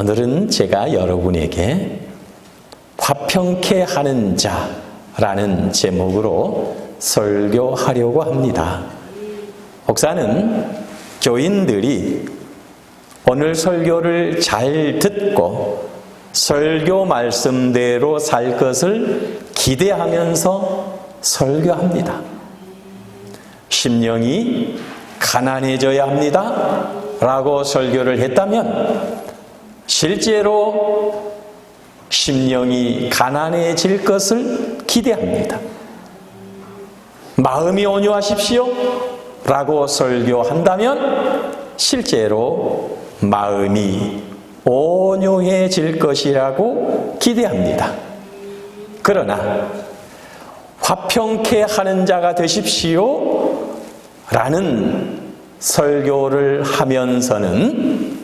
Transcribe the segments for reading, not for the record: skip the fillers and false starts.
오늘은 제가 여러분에게 화평케 하는 자라는 제목으로 설교하려고 합니다. 목사는 교인들이 오늘 설교를 잘 듣고 설교 말씀대로 살 것을 기대하면서 설교합니다. 심령이 가난해져야 합니다 라고 설교를 했다면 실제로 심령이 가난해질 것을 기대합니다. 마음이 온유하십시오 라고 설교한다면 실제로 마음이 온유해질 것이라고 기대합니다. 그러나 화평케 하는 자가 되십시오 라는 설교를 하면서는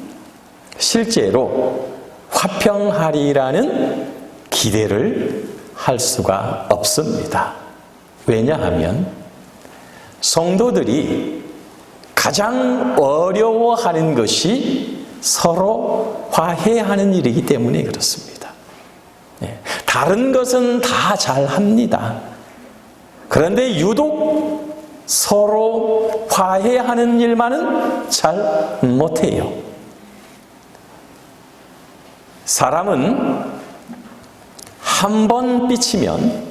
실제로 화평하리라는 기대를 할 수가 없습니다. 왜냐하면 성도들이 가장 어려워하는 것이 서로 화해하는 일이기 때문에 그렇습니다. 다른 것은 다 잘합니다. 그런데 유독 서로 화해하는 일만은 잘 못해요. 사람은 한 번 삐치면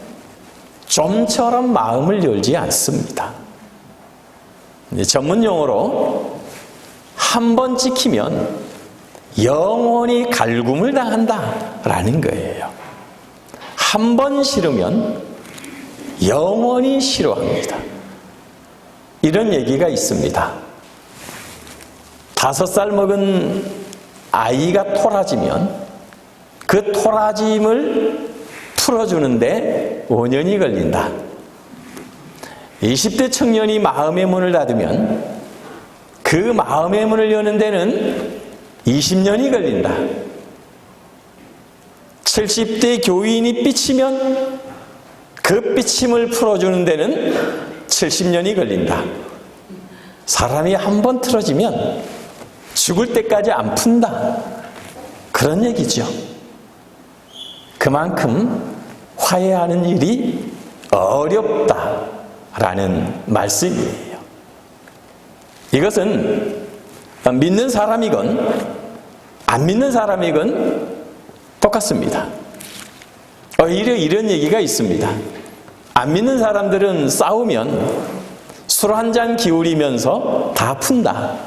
좀처럼 마음을 열지 않습니다. 전문 용어로 한 번 찍히면 영원히 갈굼을 당한다라는 거예요. 한 번 싫으면 영원히 싫어합니다. 이런 얘기가 있습니다. 5살 먹은 아이가 토라지면 그 토라짐을 풀어주는데 5년이 걸린다. 20대 청년이 마음의 문을 닫으면 그 마음의 문을 여는 데는 20년이 걸린다. 70대 교인이 삐치면 그 삐침을 풀어주는 데는 70년이 걸린다. 사람이 한 번 틀어지면 죽을 때까지 안 푼다. 그런 얘기죠. 그만큼 화해하는 일이 어렵다라는 말씀이에요. 이것은 믿는 사람이건 안 믿는 사람이건 똑같습니다. 오히려 이런 얘기가 있습니다. 안 믿는 사람들은 싸우면 술 한 잔 기울이면서 다 푼다.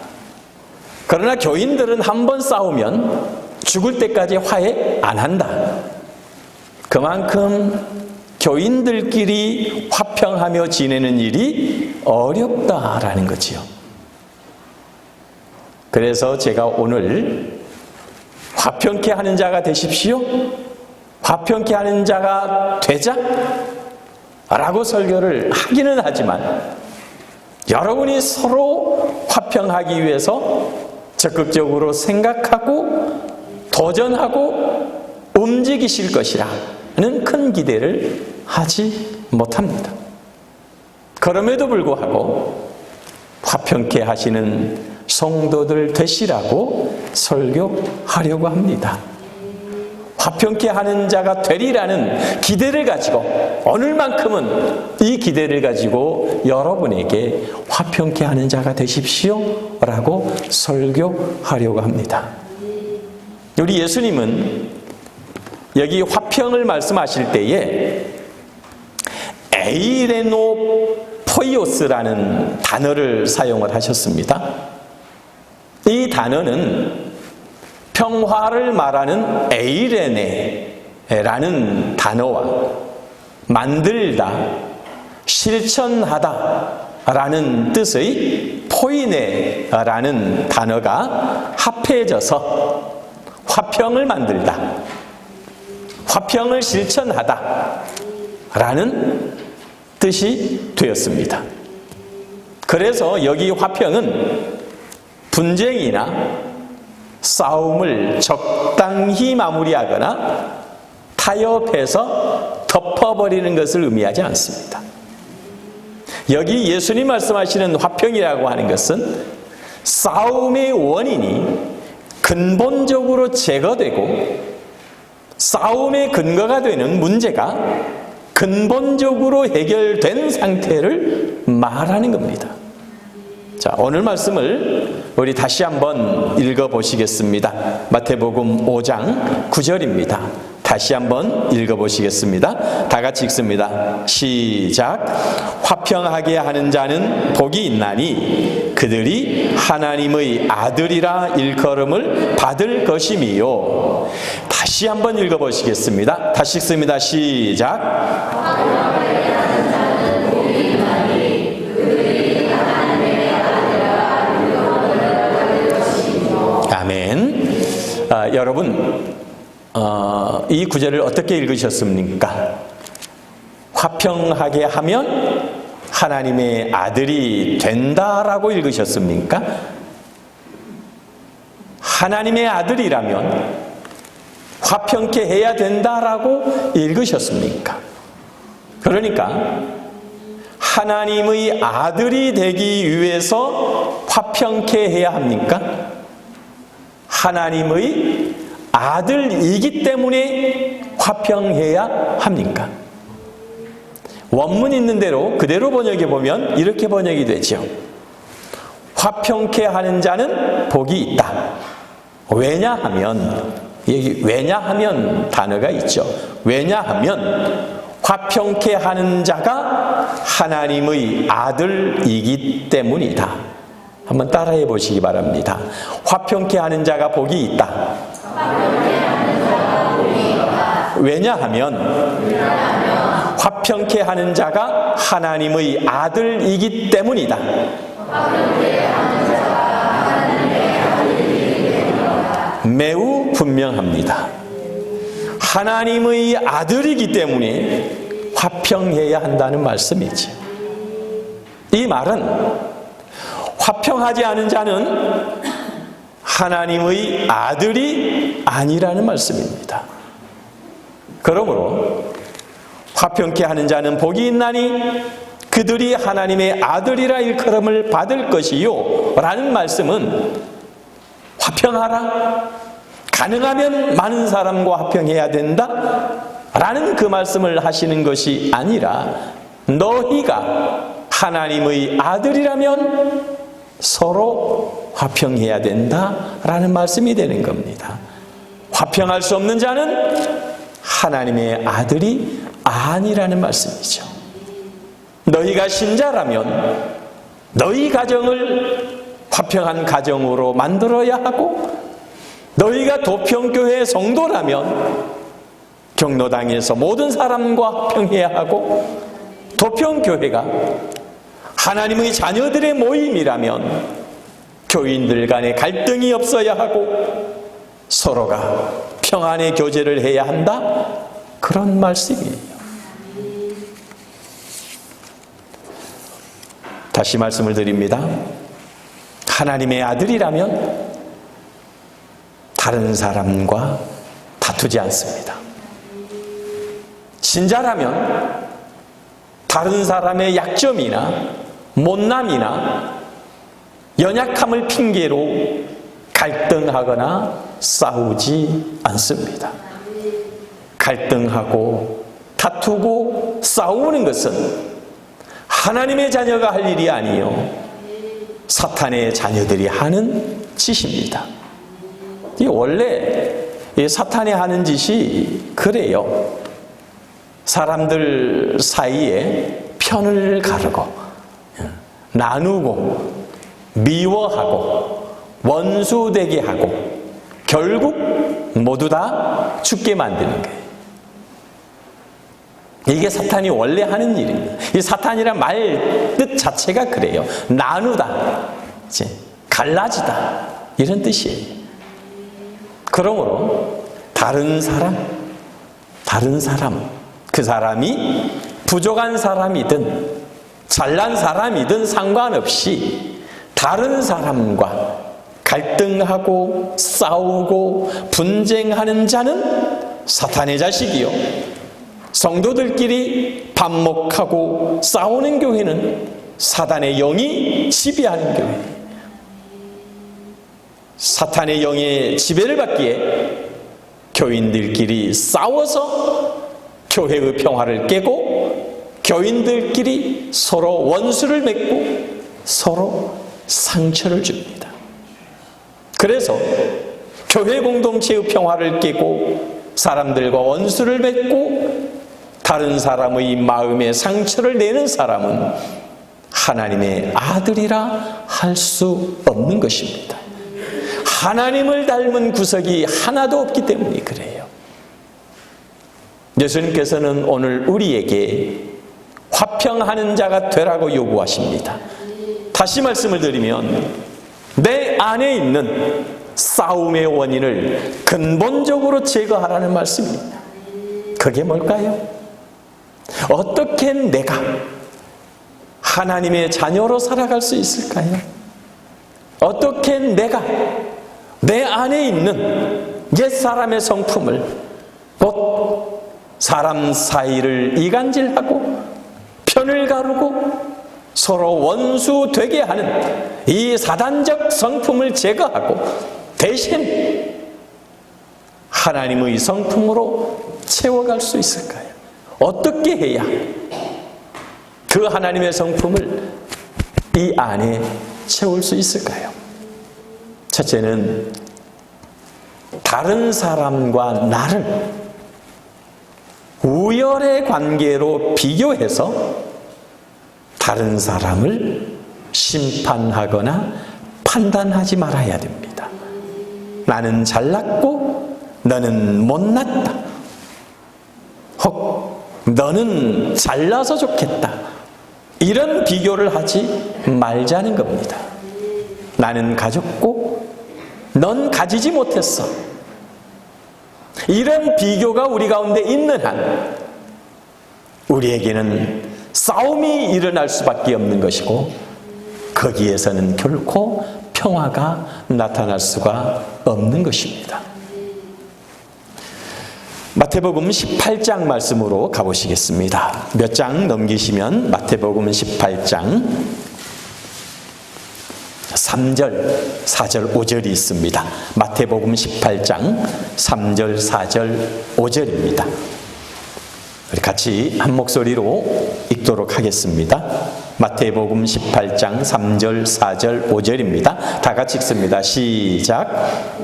그러나 교인들은 한 번 싸우면 죽을 때까지 화해 안 한다. 그만큼 교인들끼리 화평하며 지내는 일이 어렵다라는 거지요. 그래서 제가 오늘 화평케 하는 자가 되십시오. 화평케 하는 자가 되자 라고 설교를 하기는 하지만 여러분이 서로 화평하기 위해서 적극적으로 생각하고 도전하고 움직이실 것이라는 큰 기대를 하지 못합니다. 그럼에도 불구하고 화평케 하시는 성도들 되시라고 설교하려고 합니다. 화평케 하는 자가 되리라는 기대를 가지고 오늘만큼은 이 기대를 가지고 여러분에게 화평케 하는 자가 되십시오 라고 설교하려고 합니다. 우리 예수님은 여기 화평을 말씀하실 때에 에이레노포이오스라는 단어를 사용을 하셨습니다. 이 단어는 평화를 말하는 에이레네라는 단어와 만들다, 실천하다라는 뜻의 포이네라는 단어가 합해져서 화평을 만들다, 화평을 실천하다라는 뜻이 되었습니다. 그래서 여기 화평은 분쟁이나 싸움을 적당히 마무리하거나 타협해서 덮어버리는 것을 의미하지 않습니다. 여기 예수님 말씀하시는 화평이라고 하는 것은 싸움의 원인이 근본적으로 제거되고 싸움의 근거가 되는 문제가 근본적으로 해결된 상태를 말하는 겁니다. 자, 오늘 말씀을 우리 다시 한번 읽어보시겠습니다. 마태복음 5장 9절입니다. 다시 한번 읽어보시겠습니다. 다 같이 읽습니다. 시작. 화평하게 하는 자는 복이 있나니 그들이 하나님의 아들이라 일컬음을 받을 것임이요. 다시 한번 읽어보시겠습니다. 다시 읽습니다. 시작. 아멘. 여러분, 이 구절을 어떻게 읽으셨습니까? 화평하게 하면 하나님의 아들이 된다라고 읽으셨습니까? 하나님의 아들이라면 화평케 해야 된다라고 읽으셨습니까? 그러니까 하나님의 아들이 되기 위해서 화평케 해야 합니까? 하나님의 아들이기 때문에 화평해야 합니까? 원문 있는 대로 그대로 번역해 보면 이렇게 번역이 되죠. 화평케 하는 자는 복이 있다. 왜냐하면, 여기 왜냐하면 단어가 있죠. 왜냐하면 화평케 하는 자가 하나님의 아들이기 때문이다. 한번 따라해 보시기 바랍니다. 화평케 하는 자가 복이 있다. 왜냐하면 화평케 하는 자가 하나님의 아들이기 때문이다. 매우 분명합니다. 하나님의 아들이기 때문에 화평해야 한다는 말씀이지. 이 말은 화평하지 않은 자는 하나님의 아들이 아니라는 말씀입니다. 그러므로 화평케 하는 자는 복이 있나니 그들이 하나님의 아들이라 일컬음을 받을 것이요 라는 말씀은 화평하라, 가능하면 많은 사람과 화평해야 된다 라는 그 말씀을 하시는 것이 아니라 너희가 하나님의 아들이라면 서로 화평해야 된다라는 말씀이 되는 겁니다. 화평할 수 없는 자는 하나님의 아들이 아니라는 말씀이죠. 너희가 신자라면 너희 가정을 화평한 가정으로 만들어야 하고, 너희가 도평교회 성도라면 경로당에서 모든 사람과 화평해야 하고, 도평교회가 하나님의 자녀들의 모임이라면 교인들 간에 갈등이 없어야 하고 서로가 평안의 교제를 해야 한다, 그런 말씀이에요. 다시 말씀을 드립니다. 하나님의 아들이라면 다른 사람과 다투지 않습니다. 신자라면 다른 사람의 약점이나 못남이나 연약함을 핑계로 갈등하거나 싸우지 않습니다. 갈등하고 다투고 싸우는 것은 하나님의 자녀가 할 일이 아니요 사탄의 자녀들이 하는 짓입니다. 원래 사탄이 하는 짓이 그래요. 사람들 사이에 편을 가르고 나누고 미워하고 원수되게 하고 결국 모두 다 죽게 만드는 거예요. 이게 사탄이 원래 하는 일입니다. 이 사탄이란 말 뜻 자체가 그래요. 나누다, 갈라지다, 이런 뜻이에요. 그러므로 다른 사람, 그 사람이 부족한 사람이든 잘난 사람이든 상관없이 다른 사람과 갈등하고 싸우고 분쟁하는 자는 사탄의 자식이요, 성도들끼리 반목하고 싸우는 교회는 사단의 영이 지배하는 교회. 사탄의 영의 지배를 받기에 교인들끼리 싸워서 교회의 평화를 깨고 교인들끼리 서로 원수를 맺고 서로 상처를 줍니다. 그래서 교회 공동체의 평화를 깨고 사람들과 원수를 맺고 다른 사람의 마음에 상처를 내는 사람은 하나님의 아들이라 할 수 없는 것입니다. 하나님을 닮은 구석이 하나도 없기 때문에 그래요. 예수님께서는 오늘 우리에게 화평하는 자가 되라고 요구하십니다. 다시 말씀을 드리면 내 안에 있는 싸움의 원인을 근본적으로 제거하라는 말씀입니다. 그게 뭘까요? 어떻게 내가 하나님의 자녀로 살아갈 수 있을까요? 어떻게 내가 내 안에 있는 옛사람의 성품을 곧 사람 사이를 이간질하고 편을 가르고 서로 원수 되게 하는 이 사단적 성품을 제거하고 대신 하나님의 성품으로 채워갈 수 있을까요? 어떻게 해야 그 하나님의 성품을 이 안에 채울 수 있을까요? 첫째는 다른 사람과 나를 우열의 관계로 비교해서 다른 사람을 심판하거나 판단하지 말아야 됩니다. 나는 잘났고 너는 못났다. 혹 너는 잘나서 좋겠다. 이런 비교를 하지 말자는 겁니다. 나는 가졌고 넌 가지지 못했어. 이런 비교가 우리 가운데 있는 한 우리에게는 싸움이 일어날 수밖에 없는 것이고 거기에서는 결코 평화가 나타날 수가 없는 것입니다. 마태복음 18장 말씀으로 가보시겠습니다. 몇 장 넘기시면 마태복음 18장 3절, 4절, 5절이 있습니다. 마태복음 18장 3절, 4절, 5절입니다. 우리 같이 한 목소리로 읽도록 하겠습니다. 마태복음 18장 3절, 4절, 5절입니다. 다 같이 읽습니다. 시작.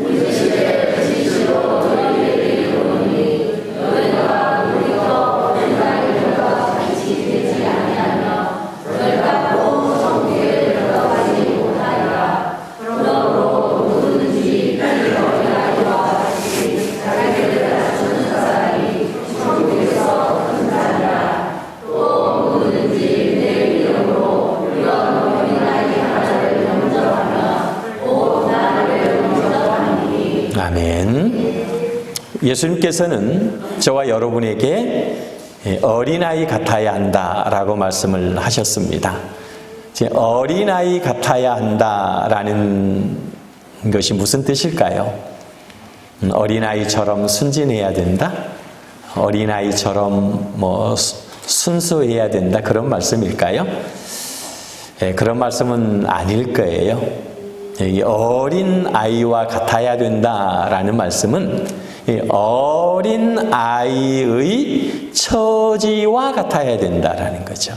아멘. 예수님께서는 저와 여러분에게 어린아이 같아야 한다라고 말씀을 하셨습니다. 어린아이 같아야 한다라는 것이 무슨 뜻일까요? 어린아이처럼 순진해야 된다? 어린아이처럼 순수해야 된다? 그런 말씀일까요? 그런 말씀은 아닐 거예요. 어린 아이와 같아야 된다라는 말씀은 어린 아이의 처지와 같아야 된다라는 거죠.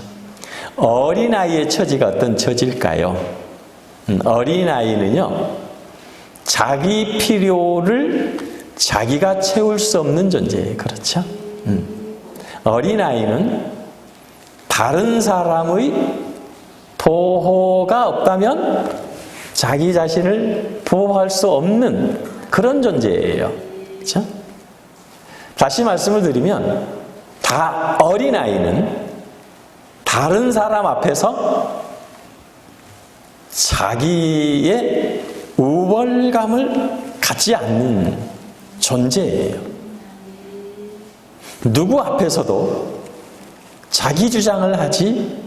어린 아이의 처지가 어떤 처지일까요? 어린 아이는요, 자기 필요를 자기가 채울 수 없는 존재예요. 그렇죠? 어린 아이는 다른 사람의 보호가 없다면 자기 자신을 보호할 수 없는 그런 존재예요. 그렇죠? 다시 말씀을 드리면 어린아이는 다른 사람 앞에서 자기의 우월감을 갖지 않는 존재예요. 누구 앞에서도 자기 주장을 하지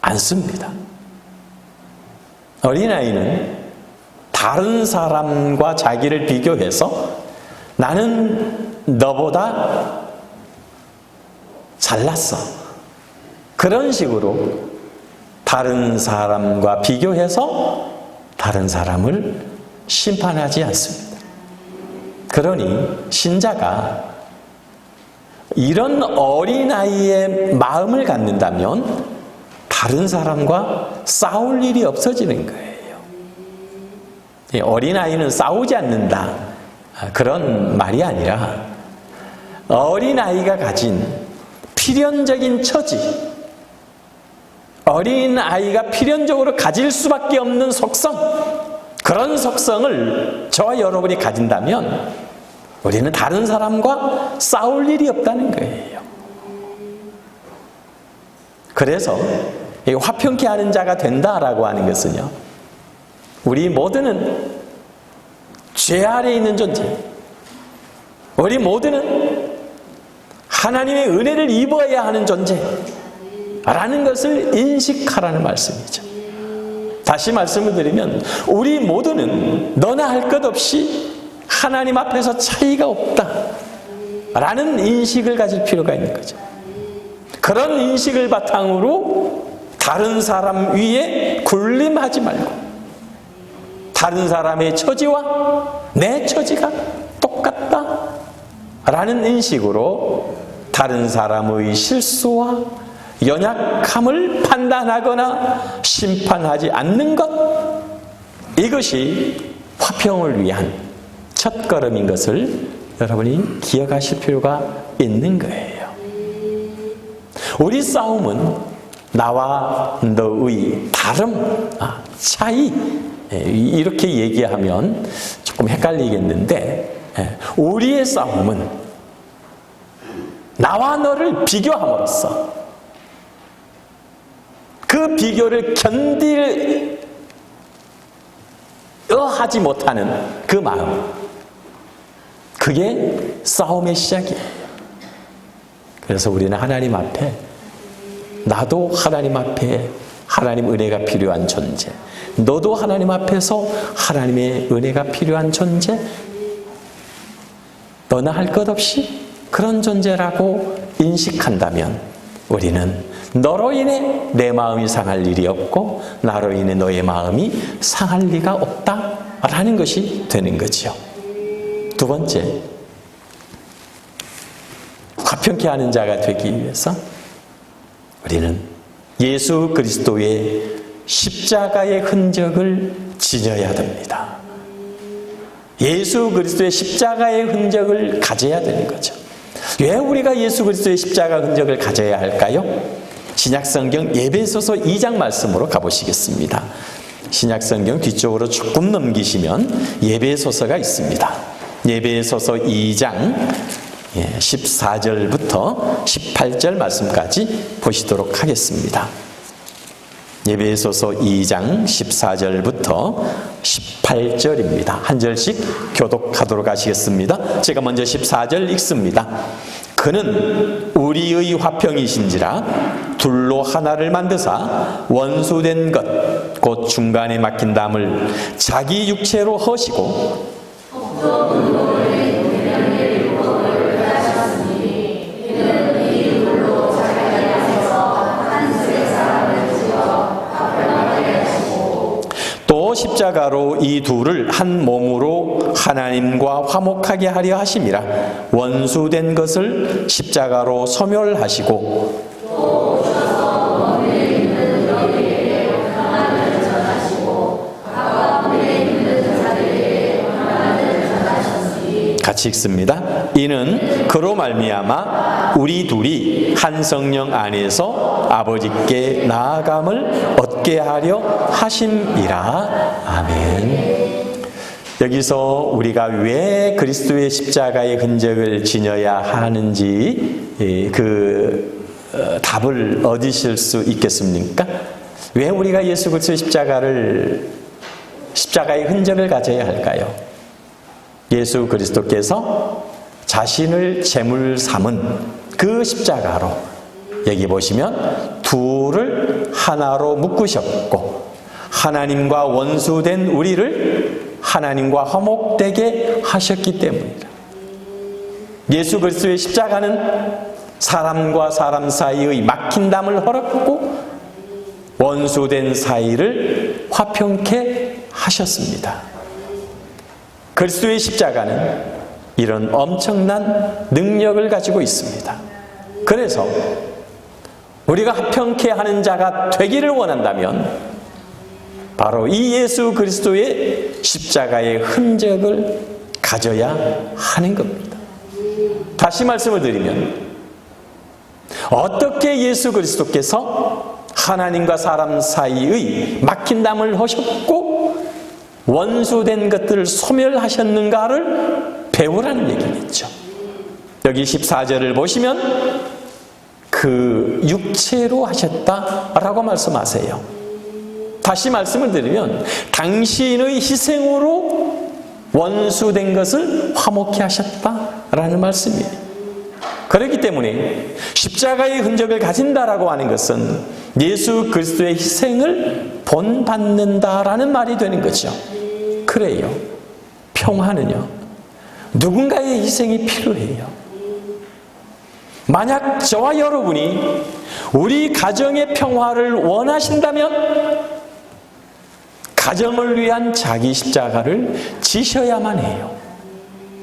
않습니다. 어린아이는 다른 사람과 자기를 비교해서 나는 너보다 잘났어. 그런 식으로 다른 사람과 비교해서 다른 사람을 심판하지 않습니다. 그러니 신자가 이런 어린아이의 마음을 갖는다면 다른 사람과 싸울 일이 없어지는 거예요. 어린아이는 싸우지 않는다, 그런 말이 아니라 어린아이가 가진 필연적인 처지, 어린아이가 필연적으로 가질 수밖에 없는 속성, 그런 속성을 저와 여러분이 가진다면 우리는 다른 사람과 싸울 일이 없다는 거예요. 그래서 화평케 하는 자가 된다라고 하는 것은요, 우리 모두는 죄 아래에 있는 존재, 우리 모두는 하나님의 은혜를 입어야 하는 존재라는 것을 인식하라는 말씀이죠. 다시 말씀을 드리면 우리 모두는 너나 할 것 없이 하나님 앞에서 차이가 없다라는 인식을 가질 필요가 있는 거죠. 그런 인식을 바탕으로 다른 사람 위에 군림하지 말고 다른 사람의 처지와 내 처지가 똑같다라는 인식으로 다른 사람의 실수와 연약함을 판단하거나 심판하지 않는 것, 이것이 화평을 위한 첫걸음인 것을 여러분이 기억하실 필요가 있는 거예요. 우리 싸움은 나와 너의 다름, 차이, 이렇게 얘기하면 조금 헷갈리겠는데, 우리의 싸움은 나와 너를 비교함으로써 그 비교를 하지 못하는 그 마음, 그게 싸움의 시작이에요. 그래서 우리는 하나님 앞에, 나도 하나님 앞에 하나님 은혜가 필요한 존재, 너도 하나님 앞에서 하나님의 은혜가 필요한 존재, 너나 할 것 없이 그런 존재라고 인식한다면 우리는 너로 인해 내 마음이 상할 일이 없고 나로 인해 너의 마음이 상할 리가 없다라는 것이 되는 거지요. 두 번째, 화평케 하는 자가 되기 위해서 우리는 예수 그리스도의 십자가의 흔적을 지녀야 됩니다. 예수 그리스도의 십자가의 흔적을 가져야 되는 거죠. 왜 우리가 예수 그리스도의 십자가 흔적을 가져야 할까요? 신약성경 에베소서 2장 말씀으로 가보시겠습니다. 신약성경 뒤쪽으로 조금 넘기시면 에베소서가 있습니다. 에베소서 2장 14절부터 18절 말씀까지 보시도록 하겠습니다. 에베소서 2장 14절부터 18절입니다. 한 절씩 교독하도록 하시겠습니다. 제가 먼저 14절 읽습니다. 그는 우리의 화평이신지라 둘로 하나를 만드사 원수된 것 곧 중간에 막힌 담을 자기 육체로 허시고 또 십자가로 이 둘을 한 몸으로 하나님과 화목하게 하려 하심이라. 원수된 것을 십자가로 소멸하시고 같이 읽습니다. 이는 그로 말미암아 우리 둘이 한 성령 안에서 아버지께 나아감을 얻게 하려 하심이라. 아멘. 여기서 우리가 왜 그리스도의 십자가의 흔적을 지녀야 하는지 답을 얻으실 수 있겠습니까? 왜 우리가 예수 그리스도의 십자가의 흔적을 가져야 할까요? 예수 그리스도께서 자신을 제물 삼은 그 십자가로, 여기 보시면 둘을 하나로 묶으셨고 하나님과 원수된 우리를 하나님과 화목되게 하셨기 때문이다. 예수 그리스도의 십자가는 사람과 사람 사이의 막힌 담을 헐었고 원수된 사이를 화평케 하셨습니다. 그리스도의 십자가는 이런 엄청난 능력을 가지고 있습니다. 그래서 우리가 합평케 하는 자가 되기를 원한다면 바로 이 예수 그리스도의 십자가의 흔적을 가져야 하는 겁니다. 다시 말씀을 드리면 어떻게 예수 그리스도께서 하나님과 사람 사이의 막힌 담을 하셨고 원수된 것들을 소멸하셨는가를 배우라는 얘기겠죠. 여기 14절을 보시면 그 육체로 하셨다라고 말씀하세요. 다시 말씀을 드리면 당신의 희생으로 원수된 것을 화목케 하셨다라는 말씀이에요. 그렇기 때문에 십자가의 흔적을 가진다라고 하는 것은 예수 그리스도의 희생을 본받는다라는 말이 되는 거죠. 그래요. 평화는요, 누군가의 희생이 필요해요. 만약 저와 여러분이 우리 가정의 평화를 원하신다면 가정을 위한 자기 십자가를 지셔야만 해요.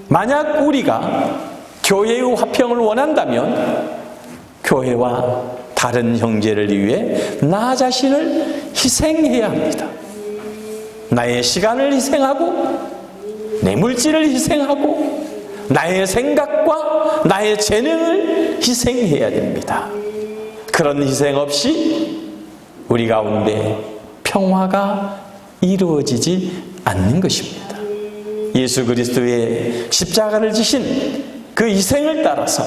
만약 우리가 교회의 화평을 원한다면 교회와 다른 형제를 위해 나 자신을 희생해야 합니다. 나의 시간을 희생하고 내 물질을 희생하고 나의 생각과 나의 재능을 희생해야 됩니다. 그런 희생 없이 우리 가운데 평화가 이루어지지 않는 것입니다. 예수 그리스도의 십자가를 지신 그 희생을 따라서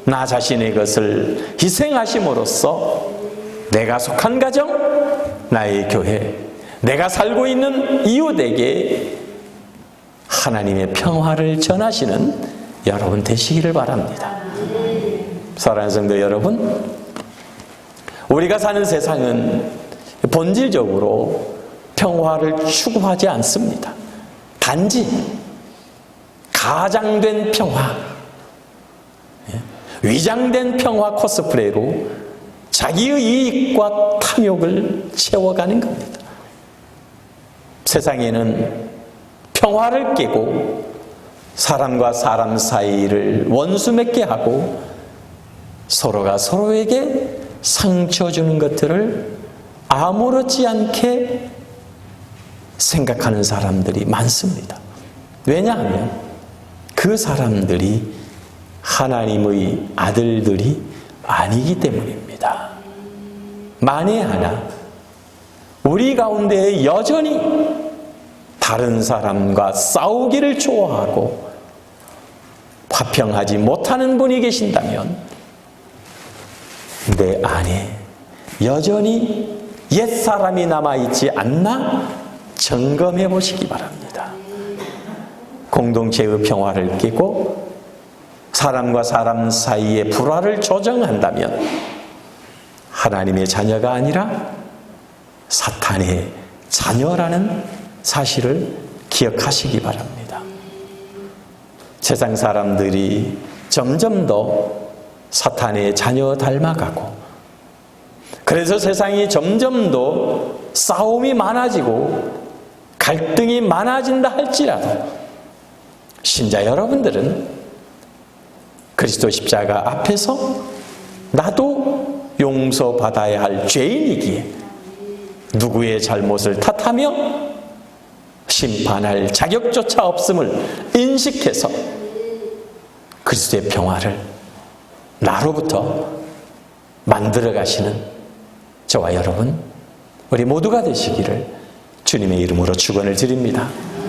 나 자신의 것을 희생하심으로써 내가 속한 가정, 나의 교회, 내가 살고 있는 이웃에게 하나님의 평화를 전하시는 여러분 되시기를 바랍니다. 사랑하는 성도 여러분, 우리가 사는 세상은 본질적으로 평화를 추구하지 않습니다. 단지 가장된 평화, 위장된 평화 코스프레로 자기의 이익과 탐욕을 채워가는 겁니다. 세상에는 평화를 깨고 사람과 사람 사이를 원수 맺게 하고 서로가 서로에게 상처 주는 것들을 아무렇지 않게 생각하는 사람들이 많습니다. 왜냐하면 그 사람들이 하나님의 아들들이 아니기 때문입니다. 만에 하나 우리 가운데 여전히 다른 사람과 싸우기를 좋아하고 화평하지 못하는 분이 계신다면 내 안에 여전히 옛사람이 남아있지 않나 점검해 보시기 바랍니다. 공동체의 평화를 깨고 사람과 사람 사이의 불화를 조정한다면 하나님의 자녀가 아니라 사탄의 자녀라는 사실을 기억하시기 바랍니다. 세상 사람들이 점점 더 사탄의 자녀 닮아가고 그래서 세상이 점점 더 싸움이 많아지고 갈등이 많아진다 할지라도 신자 여러분들은 그리스도 십자가 앞에서 나도 용서받아야 할 죄인이기에 누구의 잘못을 탓하며 심판할 자격조차 없음을 인식해서 그리스도의 평화를 나로부터 만들어 가시는 저와 여러분 우리 모두가 되시기를 주님의 이름으로 축원을 드립니다.